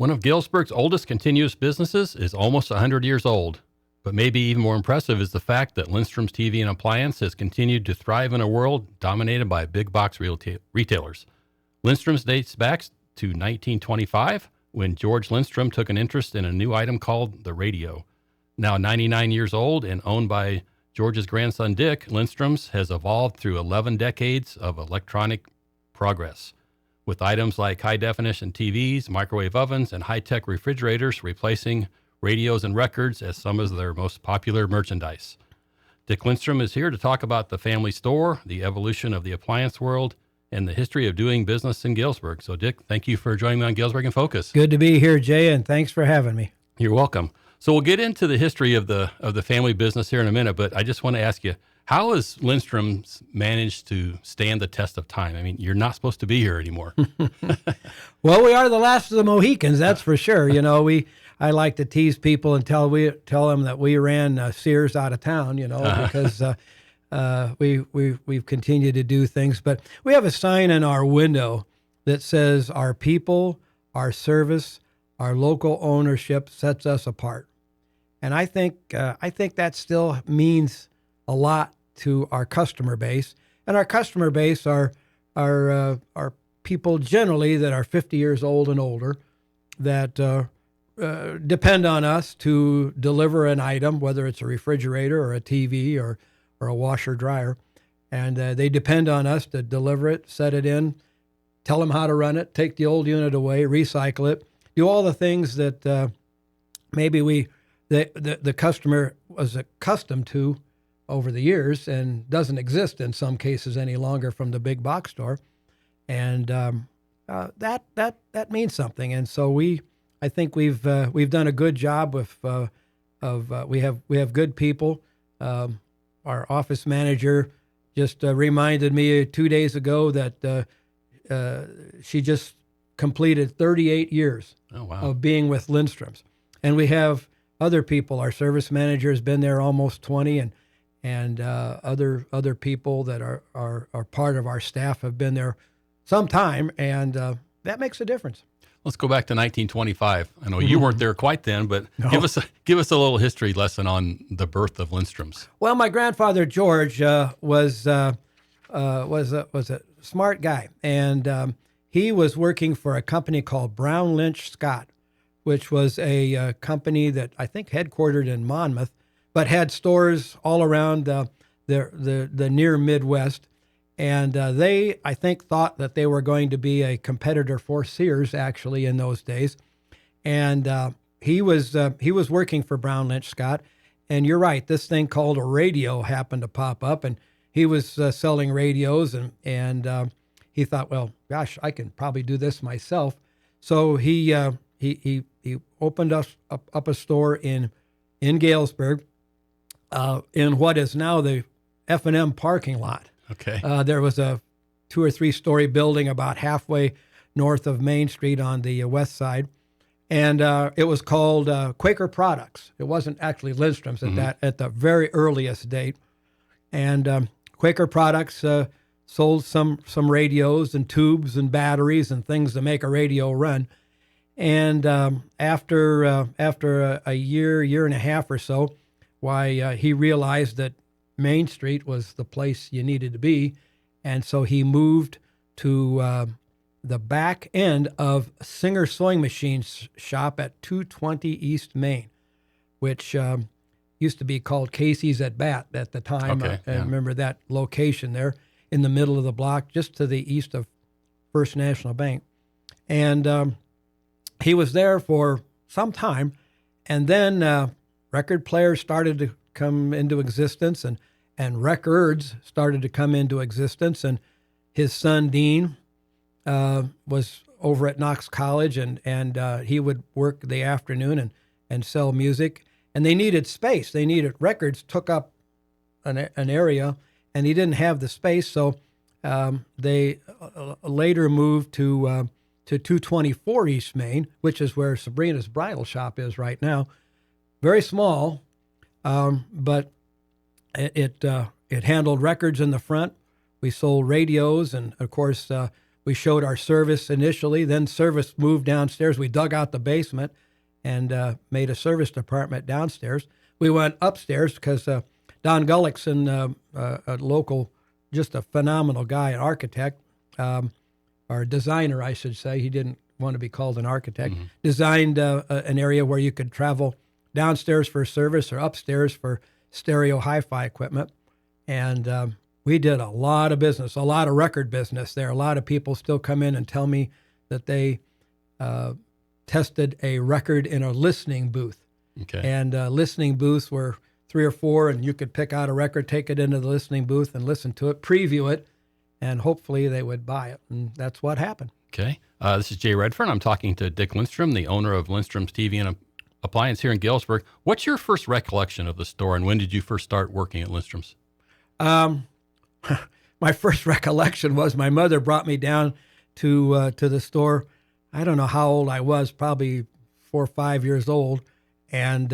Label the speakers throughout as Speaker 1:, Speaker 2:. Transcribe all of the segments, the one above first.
Speaker 1: One of Galesburg's oldest continuous businesses is almost 100 years old. But maybe even more impressive is the fact that Lindstrom's TV and Appliance has continued to thrive in a world dominated by big box retailers. Lindstrom's dates back to 1925 when George Lindstrom took an interest in a new item called the radio. Now 99 years old and owned by George's grandson Dick, Lindstrom's has evolved through 11 decades of electronic progress, with items like high-definition TVs, microwave ovens, and high-tech refrigerators replacing radios and records as some of their most popular merchandise. Dick Lindstrom is here to talk about the family store, the evolution of the appliance world, and the history of doing business in Galesburg. So, Dick, thank you for joining me on Galesburg In Focus.
Speaker 2: Good to be here, Jay, and thanks for having me.
Speaker 1: You're welcome. So we'll get into the history of the family business here in a minute, but I just want to ask you, how has Lindstrom's managed to stand the test of time? I mean, you're not supposed to be here anymore.
Speaker 2: Well, we are the last of the Mohicans, that's for sure. You know, I like to tease people and tell them that we ran Sears out of town, because we've continued to do things. But we have a sign in our window that says our people, our service, our local ownership sets us apart. And I think that still means a lot to our customer base. And our customer base are people generally that are 50 years old and older that depend on us to deliver an item, whether it's a refrigerator or a TV or a washer dryer. And they depend on us to deliver it, set it in, tell them how to run it, take the old unit away, recycle it, do all the things that maybe the customer was accustomed to over the years and doesn't exist in some cases any longer from the big box store. And that means something. And so I think we've done a good job we have good people. Our office manager just reminded me 2 days ago that she just completed 38 years of being with Lindstrom's. And we have other people. Our service manager has been there almost 20, and other people that are part of our staff have been there some time, and that makes a difference.
Speaker 1: Let's go back to 1925. I know you weren't there quite then, but no. Give us a little history lesson on the birth of Lindstrom's.
Speaker 2: Well, my grandfather George was a smart guy, and he was working for a company called Brown Lynch Scott, which was a company that I think headquartered in Monmouth, but had stores all around the near Midwest. And they, I think, thought that they were going to be a competitor for Sears, actually, in those days. And he was working for Brown Lynch Scott. And you're right, this thing called a radio happened to pop up, and he was selling radios, and he thought, well, gosh, I can probably do this myself. So he opened up a store in Galesburg, in what is now the F&M parking lot.
Speaker 1: Okay.
Speaker 2: There was a 2 or 3 story building about halfway north of Main Street on the west side, and it was called Quaker Products. It wasn't actually Lindstrom's at the very earliest date, and Quaker Products sold some radios and tubes and batteries and things to make a radio run. And after a year and a half or so, he realized that Main Street was the place you needed to be, and so he moved to the back end of Singer Sewing Machines shop at 220 East Main, which used to be called Casey's at Bat at the time.
Speaker 1: Okay,
Speaker 2: I remember that location there in the middle of the block, just to the east of First National Bank. And he was there for some time, and then record players started to come into existence, and records started to come into existence. And his son Dean was over at Knox College, and he would work the afternoon and sell music. And they needed space. They needed records, took up an area, and he didn't have the space. So they later moved to 224 East Main, which is where Sabrina's bridal shop is right now. Very small, but it handled records in the front. We sold radios, and of course, we showed our service initially. Then service moved downstairs. We dug out the basement and made a service department downstairs. We went upstairs because Don Gullickson, a local, just a phenomenal guy, an architect, or designer, I should say. He didn't want to be called an architect. Designed an area where you could travel downstairs for service or upstairs for stereo hi-fi equipment. And we did a lot of business, a lot of record business there. A lot of people still come in and tell me that they tested a record in a listening booth.
Speaker 1: Okay.
Speaker 2: And listening booths were 3 or 4, and you could pick out a record, take it into the listening booth and listen to it, preview it, and hopefully they would buy it. And that's what happened.
Speaker 1: Okay. This is Jay Redfern. I'm talking to Dick Lindstrom, the owner of Lindstrom's TV and Appliance here in Galesburg. What's your first recollection of the store, and when did you first start working at Lindstrom's?
Speaker 2: My first recollection was my mother brought me down to the store. I don't know how old I was, probably 4 or 5 years old. And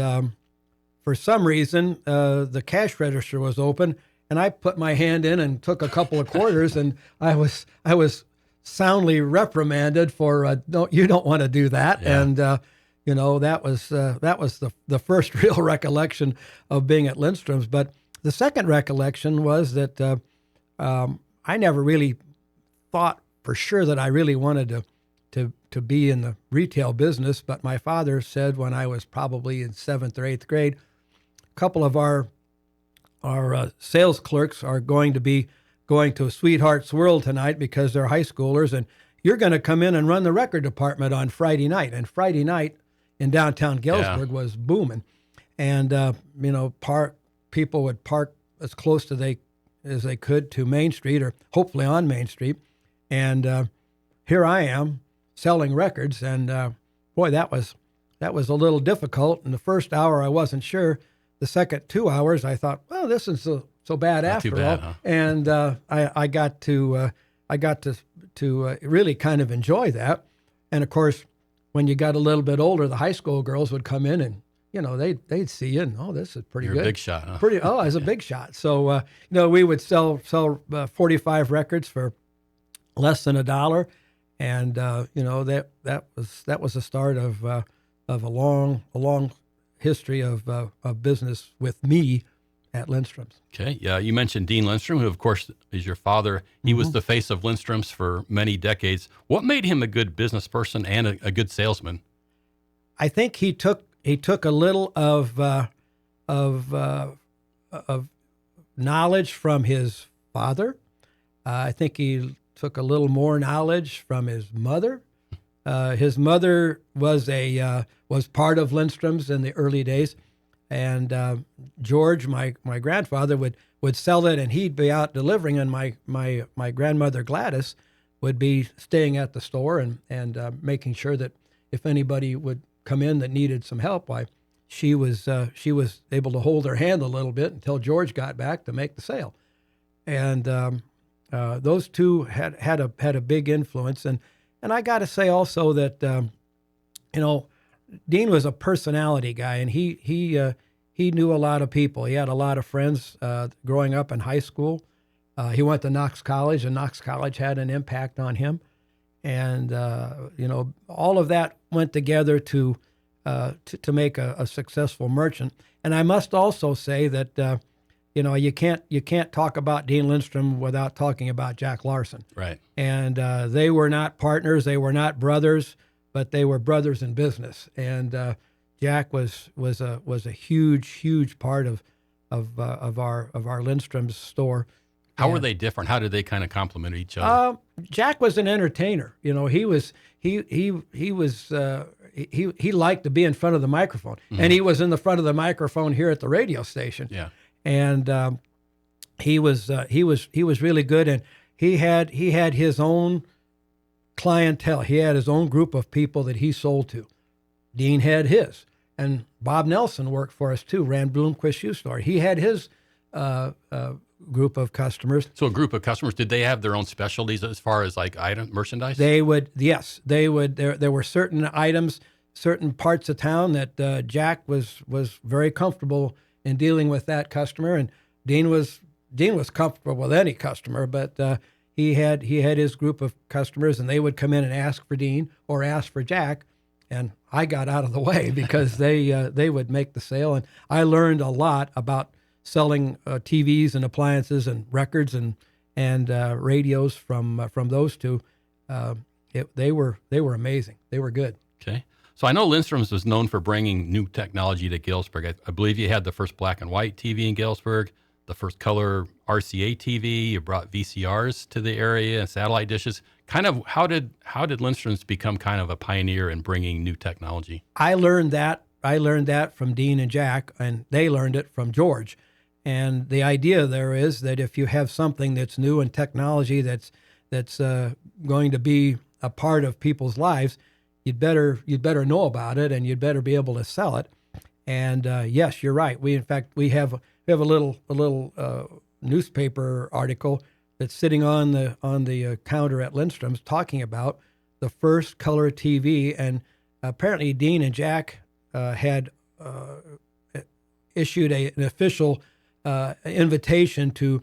Speaker 2: for some reason, the cash register was open, and I put my hand in and took a couple of quarters, and I was soundly reprimanded for you don't want to do that.
Speaker 1: Yeah.
Speaker 2: And that was the first real recollection of being at Lindstrom's. But the second recollection was that I never really thought for sure that I really wanted to be in the retail business. But my father said when I was probably in 7th or 8th grade, a couple of our sales clerks are going to be going to Sweetheart's World tonight because they're high schoolers, and you're going to come in and run the record department on Friday night. And Friday night in downtown Galesburg was booming. And, people would park as close as they could to Main Street, or hopefully on Main Street. And here I am selling records. And boy, that was a little difficult. In the first hour, I wasn't sure. The second 2 hours, I thought, well, this is so bad
Speaker 1: Not
Speaker 2: after
Speaker 1: too bad,
Speaker 2: all.
Speaker 1: huh?
Speaker 2: And I got to really kind of enjoy that. And of course, when you got a little bit older, the high school girls would come in and they'd see you and, oh, this is pretty
Speaker 1: You're
Speaker 2: good.
Speaker 1: a big shot, huh?
Speaker 2: I was a big shot. So we would sell 45 records for less than $1, and that was the start of a long history of business with me at Lindstrom's.
Speaker 1: Okay. Yeah, you mentioned Dean Lindstrom, who, of course, is your father. He was the face of Lindstrom's for many decades. What made him a good business person and a good salesman?
Speaker 2: I think he took a little of knowledge from his father. I think he took a little more knowledge from his mother. His mother was part of Lindstrom's in the early days. And George, my grandfather, would sell it, and he'd be out delivering, and my grandmother Gladys would be staying at the store and making sure that if anybody would come in that needed some help, she was able to hold her hand a little bit until George got back to make the sale. And those two had a big influence, and I got to say also that Dean was a personality guy, and he knew a lot of people. He had a lot of friends growing up in high school. He went to Knox College, and Knox College had an impact on him. And all of that went together to make a successful merchant. And I must also say that you can't talk about Dean Lindstrom without talking about Jack Larson.
Speaker 1: Right.
Speaker 2: And they were not partners, they were not brothers, but they were brothers in business. And Jack was a huge part of our Lindstrom's store.
Speaker 1: How were they different? How did they kind of complement each other?
Speaker 2: Jack was an entertainer. He liked to be in front of the microphone, and he was in the front of the microphone here at the radio station.
Speaker 1: Yeah.
Speaker 2: And he was really good, and he had his own clientele. He had his own group of people that he sold to. Dean had his, and Bob Nelson worked for us too. Ran Bloomquist Shoe Store. He had his group of customers.
Speaker 1: So a group of customers, did they have their own specialties as far as like merchandise?
Speaker 2: They would. There were certain items, certain parts of town that Jack was very comfortable in dealing with that customer, and Dean was comfortable with any customer, but he had his group of customers, and they would come in and ask for Dean or ask for Jack, and I got out of the way because they would make the sale, and I learned a lot about selling TVs and appliances and records and radios from those two. They were amazing. They were good.
Speaker 1: Okay. So I know Lindstrom's was known for bringing new technology to Galesburg. I believe you had the first black and white TV in Galesburg, the first color RCA TV. You brought VCRs to the area and satellite dishes. Kind of how did Lindstrom's become kind of a pioneer in bringing new technology?
Speaker 2: I learned that from Dean and Jack, and they learned it from George. And the idea there is that if you have something that's new and technology that's going to be a part of people's lives, you'd better know about it, and you'd better be able to sell it. And yes, you're right. We have a little newspaper article that's sitting on the counter at Lindstrom's talking about the first color TV, and apparently Dean and Jack had issued an official invitation to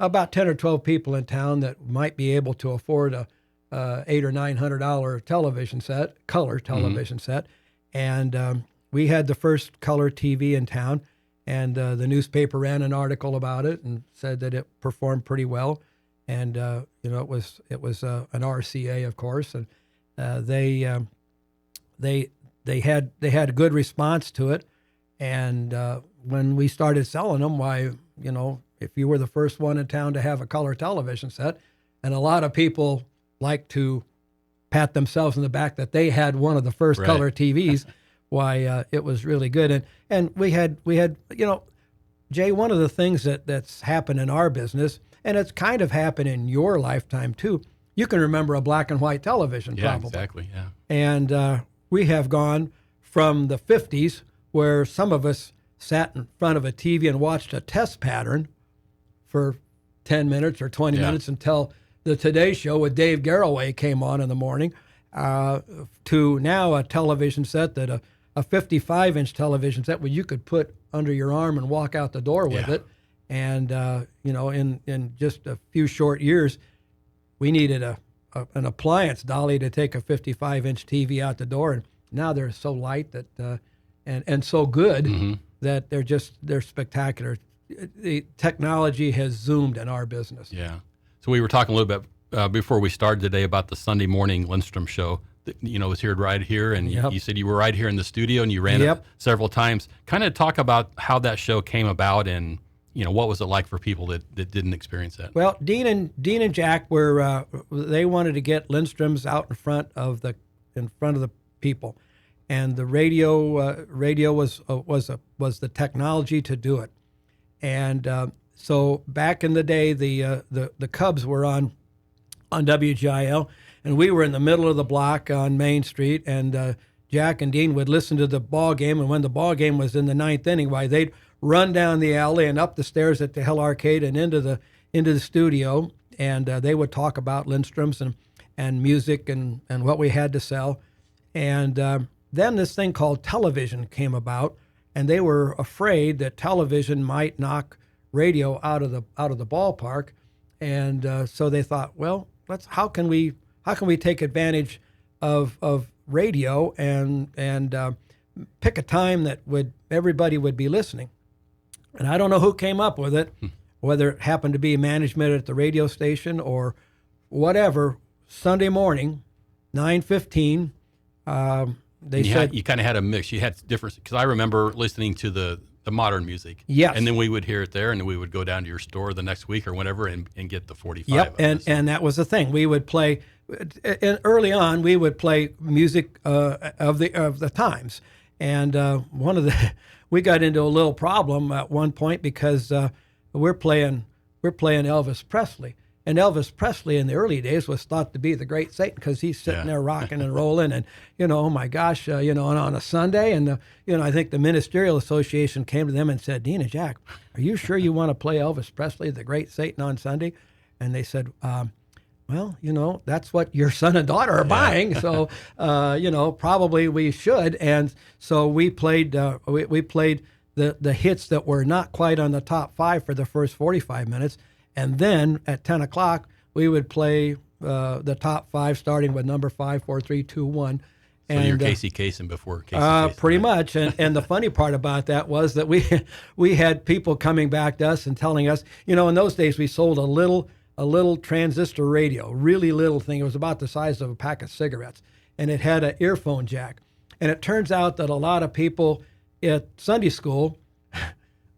Speaker 2: about 10 or 12 people in town that might be able to afford a $800 or $900 television set, color television set, and we had the first color TV in town, and the newspaper ran an article about it and said that it performed pretty well, and it was an RCA, of course, and they had a good response to it, and when we started selling them, why, if you were the first one in town to have a color television set, and a lot of people like to pat themselves in the back that they had one of the first
Speaker 1: Right.
Speaker 2: color TVs, why it was really good. And we had Jay, one of the things that's happened in our business, and it's kind of happened in your lifetime too. You can remember a black and white television,
Speaker 1: Yeah,
Speaker 2: probably.
Speaker 1: exactly. Yeah.
Speaker 2: And we have gone from the 50s, where some of us sat in front of a TV and watched a test pattern for 10 minutes or 20 minutes until the Today Show with Dave Garroway came on in the morning, to now a television set that a 55-inch television set where you could put under your arm and walk out the door with it. And, in just a few short years, we needed an appliance dolly to take a 55-inch TV out the door. And now they're so light that and so good that they're spectacular. The technology has zoomed in our business.
Speaker 1: Yeah. So we were talking a little bit before we started today about the Sunday morning Lindstrom show. That, was here right here, and you said you were right here in the studio, and you ran it several times. Kind of talk about how that show came about, and what was it like for people that didn't experience that? Well,
Speaker 2: Dean and Jack were they wanted to get Lindstrom's out in front of the people, and the radio was the technology to do it. And so back in the day, the Cubs were on WGIL, and we were in the middle of the block on Main Street, and Jack and Dean would listen to the ball game, and when the ball game was in the ninth inning, they'd run down the alley and up the stairs at the Hill Arcade and into the studio, and they would talk about Lindstrom's and music and what we had to sell. And then this thing called television came about, and they were afraid that television might knock radio out of the ballpark, and so they thought, well, how can we take advantage of radio and pick a time that everybody would be listening. And I don't know who came up with it, whether it happened to be management at the radio station or whatever. Sunday morning, 9:15. They said
Speaker 1: you kind of had a mix. You had different, because I remember listening to the modern music.
Speaker 2: Yes.
Speaker 1: And then we would hear it there, and then we would go down to your store the next week or whenever and get the 45.
Speaker 2: Yep, and that was the thing. We would play, and early on, we would play music of the times. And we got into a little problem at one point because we're playing Elvis Presley. And Elvis Presley in the early days was thought to be the great Satan because he's sitting there rocking and rolling, and oh my gosh, and on a Sunday, and I think the Ministerial Association came to them and said, Dean and Jack, are you sure you want to play Elvis Presley, the great Satan, on Sunday? And they said, well, that's what your son and daughter are buying, so probably we should. And so we played the hits that were not quite on the top five for the first 45 minutes. And then at 10 o'clock, we would play the top 5, starting with number 5, 4, 3, 2, 1.
Speaker 1: So you're Casey Kasem before Casey Kasem.
Speaker 2: Pretty much. And the funny part about that was that we had people coming back to us and telling us, in those days we sold a little transistor radio, really little thing. It was about the size of a pack of cigarettes, and it had an earphone jack. And it turns out that a lot of people at Sunday school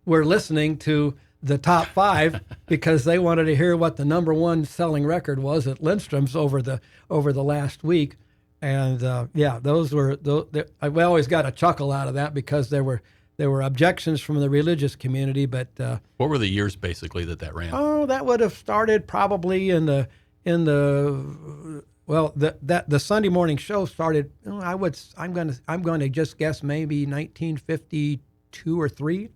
Speaker 2: were listening to the top 5 because they wanted to hear what the number 1 selling record was at Lindstrom's over the last week. And those were we always got a chuckle out of that because there were objections from the religious community. But
Speaker 1: what were the years basically that ran?
Speaker 2: Oh, that would have started probably the Sunday morning show started. I'm going to just guess maybe 1952 or 3,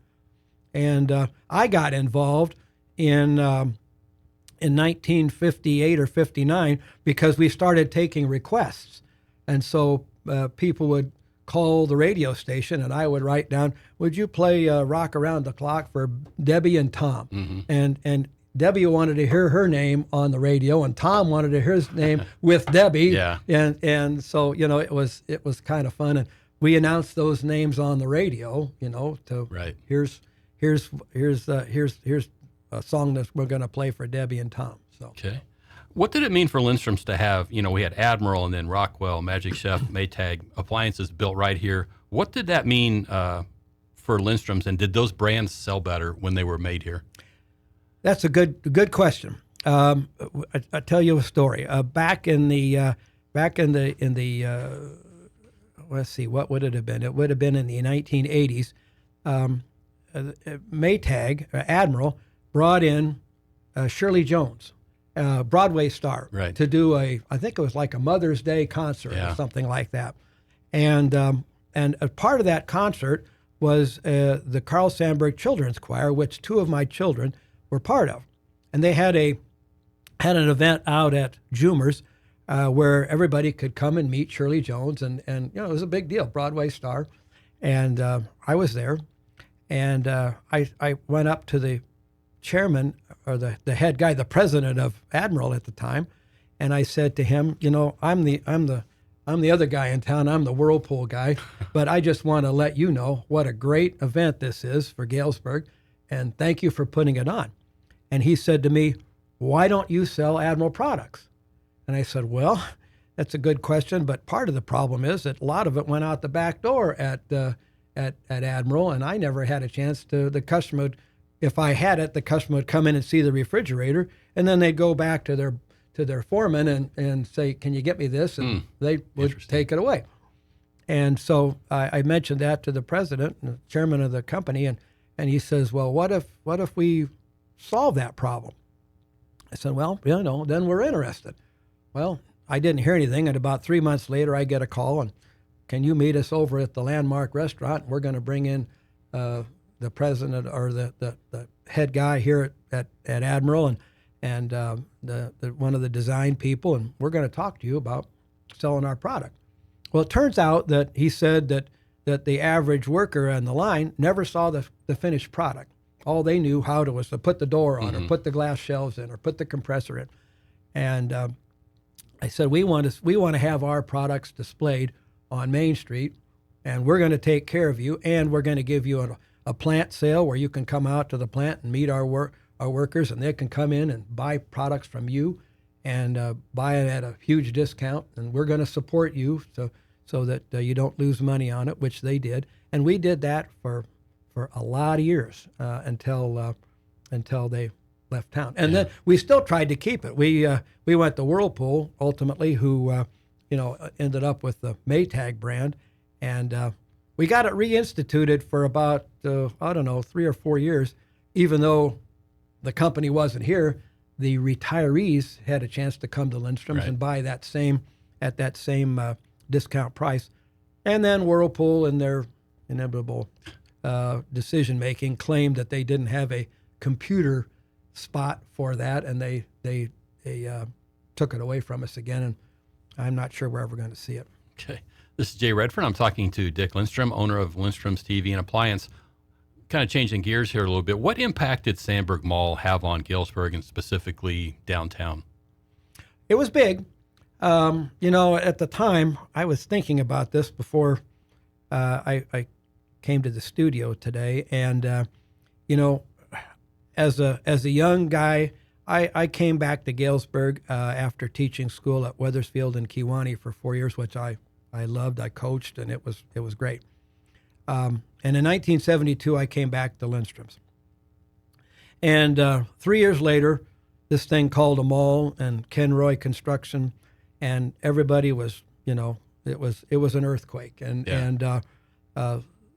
Speaker 2: and I got involved in 1958 or 59 because we started taking requests. And so people would call the radio station, and I would write down, would you play Rock Around the Clock for Debbie and Tom? Mm-hmm. And Debbie wanted to hear her name on the radio, and Tom wanted to hear his name with Debbie.
Speaker 1: Yeah.
Speaker 2: And so, it was kind of fun. And we announced those names on the radio,
Speaker 1: right.
Speaker 2: Here's a song that we're going to play for Debbie and Tom. So.
Speaker 1: Okay. What did it mean for Lindstrom's to have, we had Admiral and then Rockwell, Magic Chef, Maytag, Appliances built right here. What did that mean for Lindstrom's, and did those brands sell better when they were made here?
Speaker 2: That's a good question. I'll tell you a story. Back in the let's see, what would it have been? It would have been in the 1980s. Maytag, Admiral, brought in Shirley Jones, Broadway star,
Speaker 1: right,
Speaker 2: to do I think it was like a Mother's Day concert or something like that. And a part of that concert was the Carl Sandburg Children's Choir, which 2 of my children were part of. And they had an event out at Jumer's where everybody could come and meet Shirley Jones. And it was a big deal, Broadway star. And I was there. And I went up to the chairman, or the head guy, the president of Admiral at the time, and I said to him, I'm the other guy in town. I'm the Whirlpool guy, but I just want to let you know what a great event this is for Galesburg, and thank you for putting it on. And he said to me, why don't you sell Admiral products? And I said, well, that's a good question, but part of the problem is that a lot of it went out the back door at Admiral, and I never had a chance to. The customer would, if I had it, the customer would come in and see the refrigerator, and then they'd go back to their foreman and say, can you get me this? And they would take it away. And so I mentioned that to the president, the chairman of the company, and he says, well, what if we solve that problem? I said, well, then we're interested. Well, I didn't hear anything, and about 3 months later, I get a call, and can you meet us over at the Landmark Restaurant? We're going to bring in the president or the head guy here at Admiral and the one of the design people, and we're going to talk to you about selling our product. Well, it turns out that he said that the average worker on the line never saw the finished product. All they knew how to was to put the door on, or put the glass shelves in, or put the compressor in. And I said, we want to have our products displayed on Main Street, and we're going to take care of you, and we're going to give you a plant sale where you can come out to the plant and meet our workers, and they can come in and buy products from you and buy it at a huge discount, and we're going to support you so that you don't lose money on it, which they did. And we did that for a lot of years until they left town. And then we still tried to keep it. We went to Whirlpool ultimately, who ended up with the Maytag brand, and we got it reinstituted for about 3 or 4 years. Even though the company wasn't here, the retirees had a chance to come to Lindstrom's and buy that same discount price. And then Whirlpool, in their inevitable decision making, claimed that they didn't have a computer spot for that, and they took it away from us again. And I'm not sure we're ever going to see it.
Speaker 1: Okay. This is Jay Redfern. I'm talking to Dick Lindstrom, owner of Lindstrom's TV and Appliance. Kind of changing gears here a little bit. What impact did Sandburg Mall have on Galesburg and specifically downtown?
Speaker 2: it was big. At the time, I was thinking about this before I came to the studio today, and as a young guy, I came back to Galesburg after teaching school at Wethersfield and Kewanee for 4 years, which I loved. I coached, and it was great. And in 1972, I came back to Lindstrom's. And 3 years later, this thing called a mall and Ken Roy Construction, and everybody was, it was an earthquake, and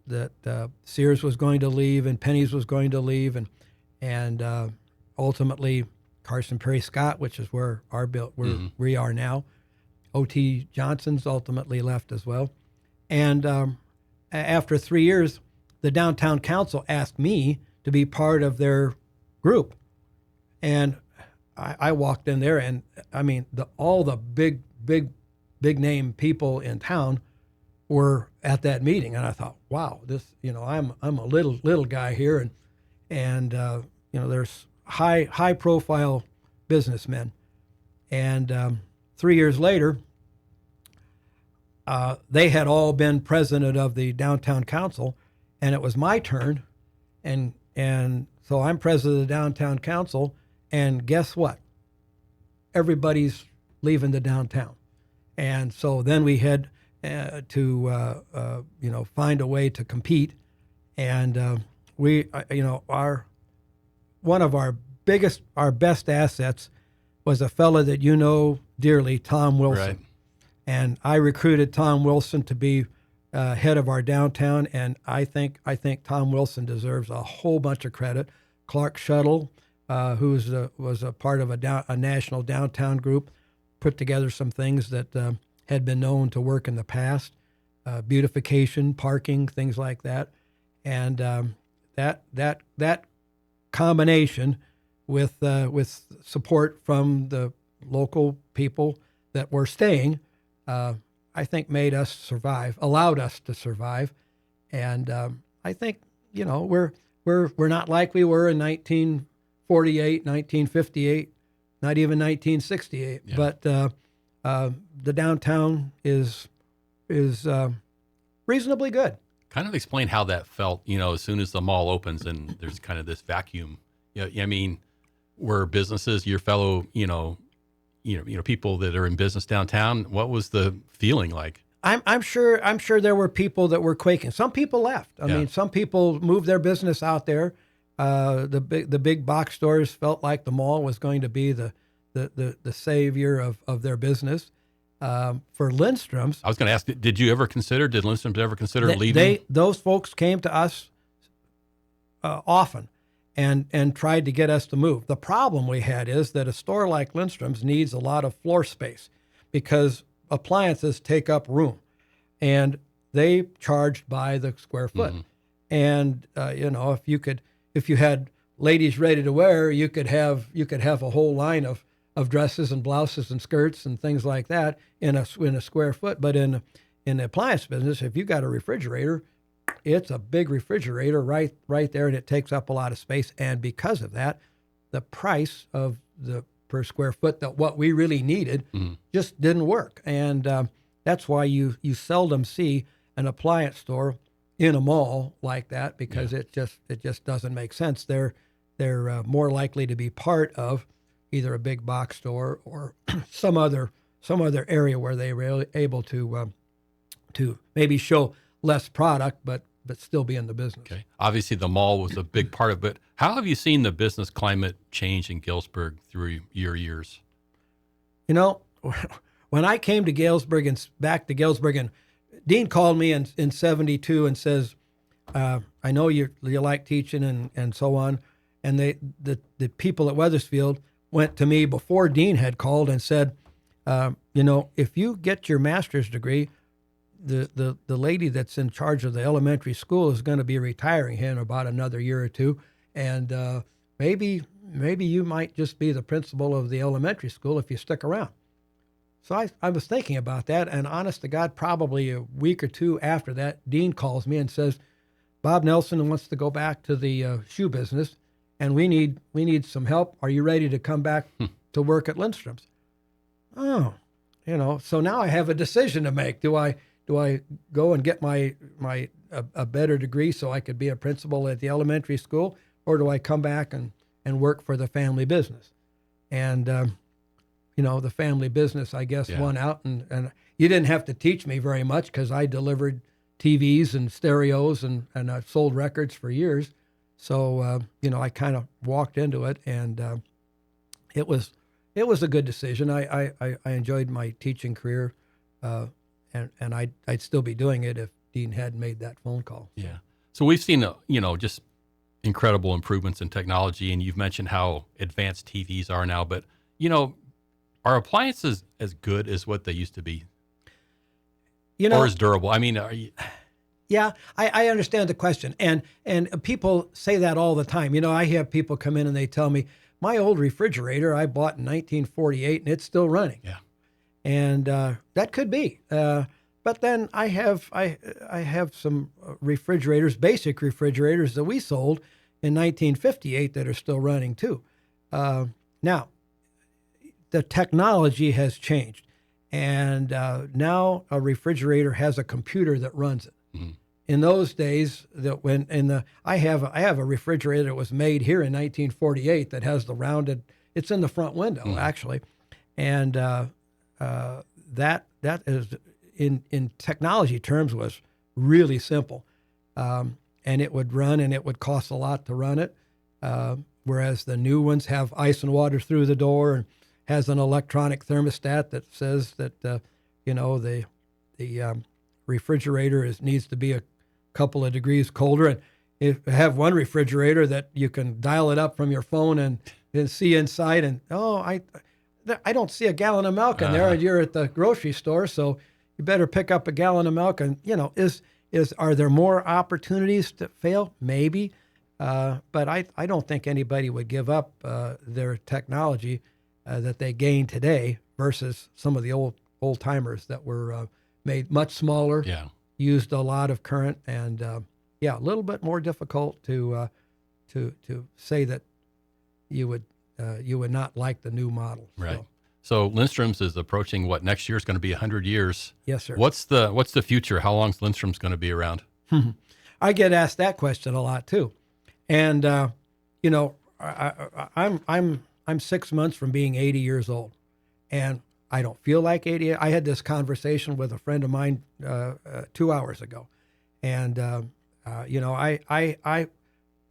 Speaker 2: that Sears was going to leave and Penny's was going to leave, and ultimately Carson Perry Scott, which is where we are now, O.T. Johnson's ultimately left as well, and after 3 years, the downtown council asked me to be part of their group, and I walked in there, and I mean, all the big name people in town were at that meeting, and I thought, wow, this, I'm a little guy here, and there's high profile businessmen, and 3 years later, they had all been president of the downtown council, and it was my turn, and so I'm president of the downtown council, and guess what? Everybody's leaving the downtown, and so then we had to find a way to compete, and one of our best assets was a fella that you know dearly, Tom Wilson.
Speaker 1: Right.
Speaker 2: And I recruited Tom Wilson to be head of our downtown, and I think Tom Wilson deserves a whole bunch of credit. Clark Shuttle, who was a part of a national downtown group, put together some things that had been known to work in the past, beautification, parking, things like that, and that combination with support from the local people that were staying, I think made us survive, allowed us to survive, and I think we're not like we were in 1948, 1958, not even 1968, yeah. But the downtown is reasonably good.
Speaker 1: Kind of explain how that felt, as soon as the mall opens and there's kind of this vacuum. I mean, were businesses, your fellow, people that are in business downtown, what was the feeling like?
Speaker 2: I'm sure there were people that were quaking. Some people left. I mean, some people moved their business out there. The big box stores felt like the mall was going to be the savior of their business. For Lindstrom's,
Speaker 1: I was going to ask, did Lindstrom's ever consider leaving?
Speaker 2: Those folks came to us often and tried to get us to move. The problem we had is that a store like Lindstrom's needs a lot of floor space because appliances take up room, and they charged by the square foot. Mm-hmm. And if you had ladies ready to wear, you could have a whole line of dresses and blouses and skirts and things like that in a square foot. But in the appliance business, if you got a refrigerator, it's a big refrigerator right there, and it takes up a lot of space. And because of that, the price of the per square foot that what we really needed just didn't work. And that's why you seldom see an appliance store in a mall like that, because it just doesn't make sense. They're more likely to be part of either a big box store or some other area where they were able to maybe show less product, but still be in the business.
Speaker 1: Okay. Obviously, the mall was a big part of it. But how have you seen the business climate change in Galesburg through your years?
Speaker 2: When I came to Galesburg and back to Galesburg, and Dean called me in 72 and says, I know you like teaching and so on. And the people at Wethersfield went to me before Dean had called and said, if you get your master's degree, the lady that's in charge of the elementary school is going to be retiring here in about another year or two, and maybe you might just be the principal of the elementary school if you stick around. So I was thinking about that, and honest to God, probably a week or two after that, Dean calls me and says, Bob Nelson wants to go back to the shoe business, and we need some help. Are you ready to come back to work at Lindstrom's? oh, so now I have a decision to make. Do I go and get my a better degree so I could be a principal at the elementary school, or do I come back and work for the family business? And the family business, I guess, won out, and you didn't have to teach me very much because I delivered TVs and stereos and I sold records for years. So I kind of walked into it, and it was a good decision. I enjoyed my teaching career, and I'd still be doing it if Dean hadn't made that phone call.
Speaker 1: Yeah. So we've seen just incredible improvements in technology, and you've mentioned how advanced TVs are now. But are appliances as good as what they used to be? Or as durable? I mean, are you?
Speaker 2: Yeah, I understand the question, and people say that all the time. I have people come in and they tell me, my old refrigerator I bought in 1948 and it's still running.
Speaker 1: Yeah,
Speaker 2: and that could be. But then I have some refrigerators, basic refrigerators that we sold in 1958 that are still running too. Now, the technology has changed, and now a refrigerator has a computer that runs it. Mm-hmm. In those days, I have a refrigerator that was made here in 1948 that has the rounded. It's in the front window actually, and that is in technology terms was really simple, and it would run and it would cost a lot to run it, whereas the new ones have ice and water through the door and has an electronic thermostat that says that the refrigerator needs to be a couple of degrees colder. And if you have one refrigerator that you can dial it up from your phone and see inside, and I don't see a gallon of milk in there, and you're at the grocery store, so you better pick up a gallon of milk. And are there more opportunities to fail? Maybe, but I don't think anybody would give up their technology that they gain today versus some of the old timers that were made much smaller.
Speaker 1: Yeah.
Speaker 2: Used a lot of current, and a little bit more difficult to say that you would not like the new model.
Speaker 1: Right. So Lindstrom's is approaching next year is going to be 100 years.
Speaker 2: Yes, sir.
Speaker 1: What's the future? How long is Lindstrom's going to be around?
Speaker 2: I get asked that question a lot too, and I'm 6 months from being 80 years old, and I don't feel like 80. I had this conversation with a friend of mine 2 hours ago, and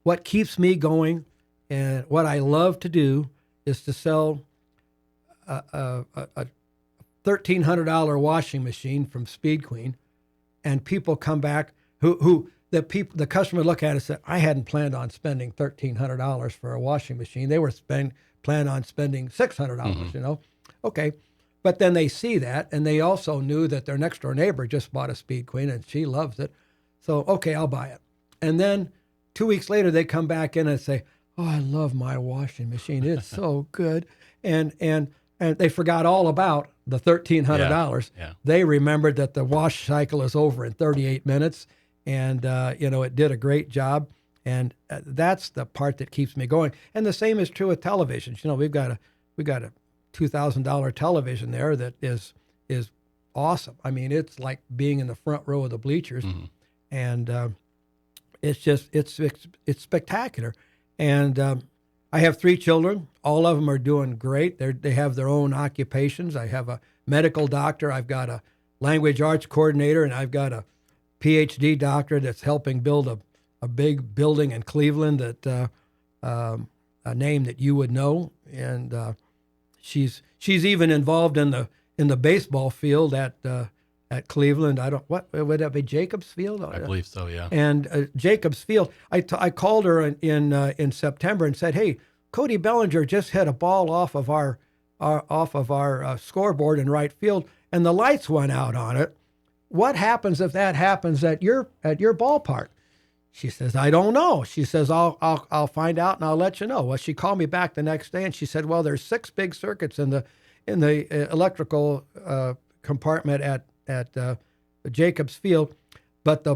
Speaker 2: what keeps me going and what I love to do is to sell a $1,300 washing machine from Speed Queen, and people come back the customer look at it and say, I hadn't planned on spending $1,300 for a washing machine. They were planned on spending $600. Okay. But then they see that, and they also knew that their next door neighbor just bought a Speed Queen and she loves it. So, okay, I'll buy it. And then 2 weeks later, they come back in and say, oh, I love my washing machine. It's so good. And they forgot all about the $1,300.
Speaker 1: Yeah.
Speaker 2: They remembered that the wash cycle is over in 38 minutes, and it did a great job. And that's the part that keeps me going. And the same is true with televisions. We've got a $2,000 television there that is awesome. I mean, it's like being in the front row of the bleachers, and it's spectacular. And I have 3 children. All of them are doing great. They have their own occupations. I have a medical doctor. I've got a language arts coordinator, and I've got a PhD doctor that's helping build a big building in Cleveland that a name that you would know, and she's even involved in the baseball field at Cleveland. What would that be? Jacobs Field?
Speaker 1: I believe so. Yeah.
Speaker 2: And Jacobs Field. I called her in September and said, "Hey, Cody Bellinger just hit a ball off of our scoreboard in right field, and the lights went out on it. What happens if that happens at your ballpark?" She says, "I don't know." She says, I'll find out and I'll let you know. Well, she called me back the next day and she said, well, there's 6 big circuits in the electrical compartment at Jacobs Field, but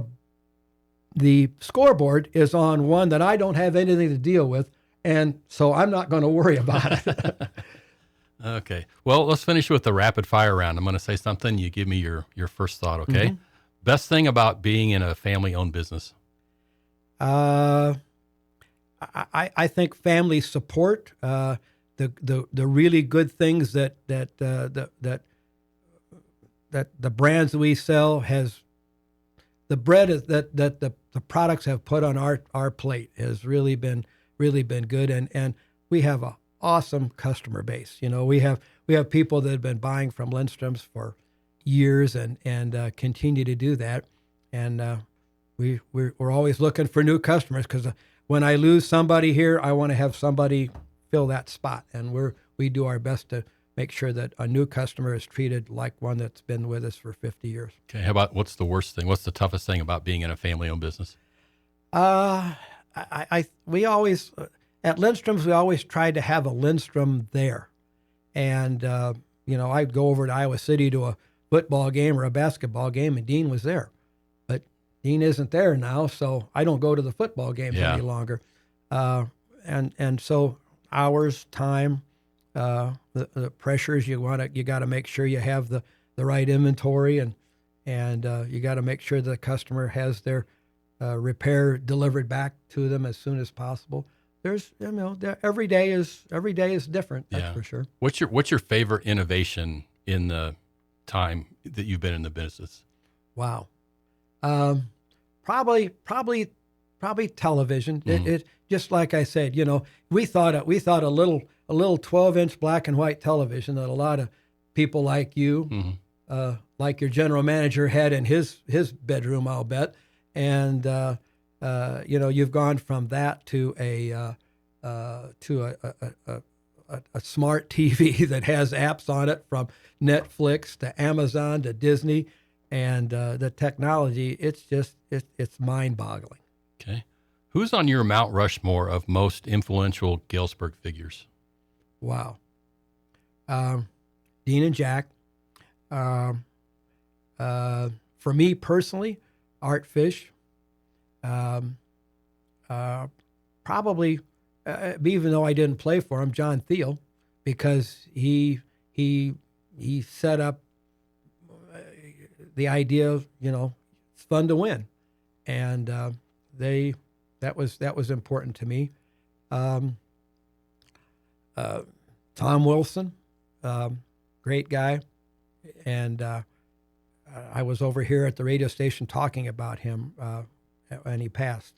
Speaker 2: the scoreboard is on one that I don't have anything to deal with, and so I'm not going to worry about it.
Speaker 1: Okay. Well, let's finish with the rapid fire round. I'm going to say something. You give me your first thought, okay?
Speaker 2: Mhm.
Speaker 1: Best thing about being in a family-owned business?
Speaker 2: Uh, I think family support, the really good things that the brands that we sell has the bread is, that the products have put on our plate has really been good, and we have a awesome customer base. You know, we have people that have been buying from Lindstrom's for years and continue to do that, and we're always looking for new customers because when I lose somebody here, I want to have somebody fill that spot, and we do our best to make sure that a new customer is treated like one that's been with us for 50 years.
Speaker 1: Okay. How about what's the worst thing? What's the toughest thing about being in a family-owned business?
Speaker 2: We always at Lindstrom's we always tried to have a Lindstrom there, and I'd go over to Iowa City to a football game or a basketball game, and Dean was there, but Dean isn't there now, so I don't go to the football games any longer, and so hours, time, the pressures you got to make sure you have the right inventory, and you got to make sure the customer has their repair delivered back to them as soon as possible. There's every day is different. That's for sure.
Speaker 1: What's your favorite innovation in the time that you've been in the business?
Speaker 2: Wow, probably television.
Speaker 1: Mm-hmm.
Speaker 2: It just like I said, we thought a little 12-inch black and white television that a lot of people like you,
Speaker 1: Mm-hmm.
Speaker 2: like your general manager had in his bedroom, I'll bet. And you've gone from that to a smart TV that has apps on it, from Netflix to Amazon to Disney, and the technology. It's mind-boggling.
Speaker 1: Okay. Who's on your Mount Rushmore of most influential Galesburg figures?
Speaker 2: Wow. Dean and Jack. For me personally, Art Fish. Probably, even though I didn't play for him, John Thiel, because he set up the idea of, it's fun to win, and that was important to me. Tom Wilson, great guy, and I was over here at the radio station talking about him, and he passed.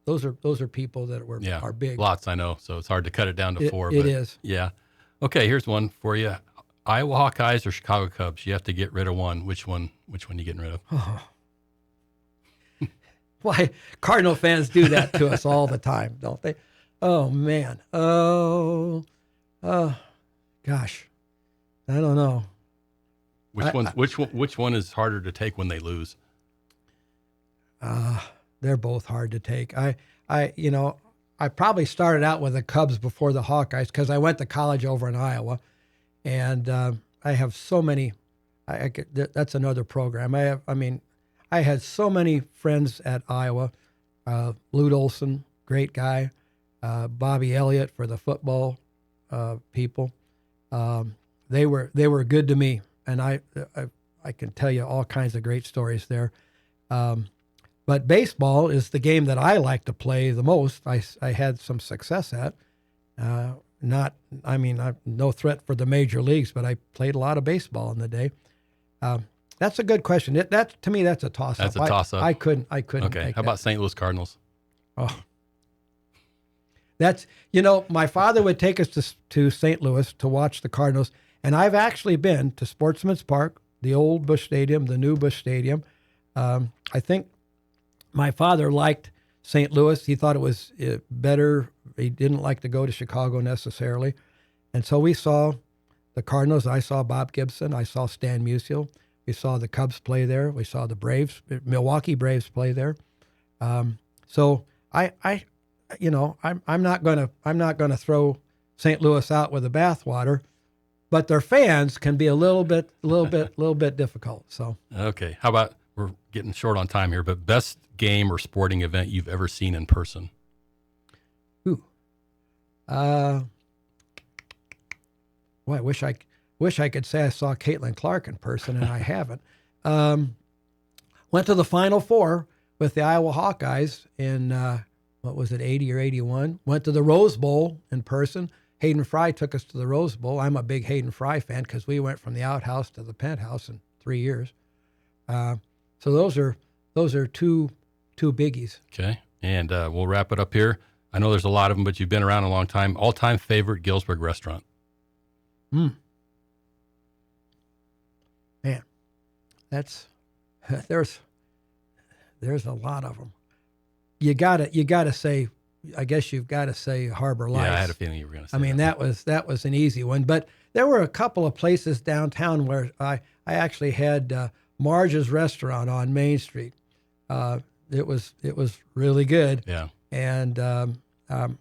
Speaker 2: Those are people that are big.
Speaker 1: Lots, I know, so it's hard to cut it down to four.
Speaker 2: It is.
Speaker 1: Yeah. Okay, here's one for you. Iowa Hawkeyes or Chicago Cubs? You have to get rid of one. Which one you getting rid of?
Speaker 2: Oh. Why, Cardinal fans do that to us all the time, don't they? Oh, man. Oh, gosh. I don't know.
Speaker 1: Which one is harder to take when they lose?
Speaker 2: They're both hard to take. I probably started out with the Cubs before the Hawkeyes because I went to college over in Iowa, and I have so many. That's another program. I had so many friends at Iowa. Lute Olson, great guy. Bobby Elliott for the football people. They were good to me, and I can tell you all kinds of great stories there. But baseball is the game that I like to play the most. I had some success at. I'm no threat for the major leagues, but I played a lot of baseball in the day. That's a good question. To me, that's a toss-up.
Speaker 1: That's a toss-up.
Speaker 2: I couldn't.
Speaker 1: Okay. How about St. Louis Cardinals?
Speaker 2: Oh, that's my father would take us to St. Louis to watch the Cardinals, and I've actually been to Sportsman's Park, the old Busch Stadium, the new Busch Stadium. I think my father liked St. Louis. He thought it was better. He didn't like to go to Chicago necessarily, and so we saw the Cardinals. I saw Bob Gibson. I saw Stan Musial. We saw the Cubs play there. We saw the Milwaukee Braves play there. So I'm not gonna throw St. Louis out with the bathwater, but their fans can be a little bit difficult. So
Speaker 1: okay, how about, we're getting short on time here, but best game or sporting event you've ever seen in person?
Speaker 2: Boy, I wish I could say I saw Caitlin Clark in person, and I haven't. Went to the Final Four with the Iowa Hawkeyes in, what was it, 80 or 81. Went to the Rose Bowl in person. Hayden Fry took us to the Rose Bowl. I'm a big Hayden Fry fan because we went from the outhouse to the penthouse in 3 years. So those are two biggies.
Speaker 1: Okay, and we'll wrap it up here. I know there's a lot of them, but you've been around a long time. All-time favorite Galesburg restaurant?
Speaker 2: Man, there's a lot of them. You gotta say, I guess you've got to say Harbor Lights.
Speaker 1: Yeah, I had a feeling you were going to say
Speaker 2: I mean, that was an easy one. But there were a couple of places downtown where I actually had Marge's Restaurant on Main Street. It was really good.
Speaker 1: Yeah.
Speaker 2: And I'm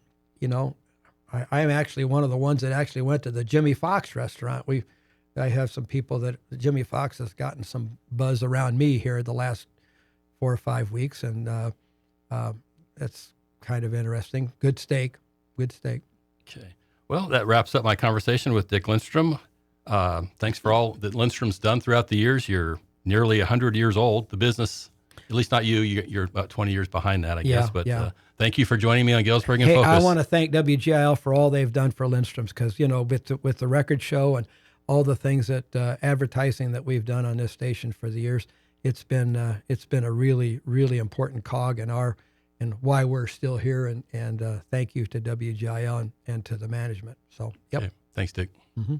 Speaker 2: actually one of the ones that actually went to the Jimmy Fox Restaurant. I have some people that Jimmy Fox has gotten some buzz around me here the last 4 or 5 weeks, and that's kind of interesting. Good steak.
Speaker 1: Okay. Well, that wraps up my conversation with Dick Lindstrom. Thanks for all that Lindstrom's done throughout the years. You're nearly 100 years old. The business, at least not you, you're about 20 years behind that, I guess. But thank you for joining me on Galesburg In Focus.
Speaker 2: I want to thank WGIL for all they've done for Lindstrom's, because, with the record show and all the things that advertising that we've done on this station for the years, it's been a really, really important cog in and why we're still here, and thank you to WGIL and to the management. So, yep.
Speaker 1: Okay. Thanks, Dick.
Speaker 2: Mm-hmm.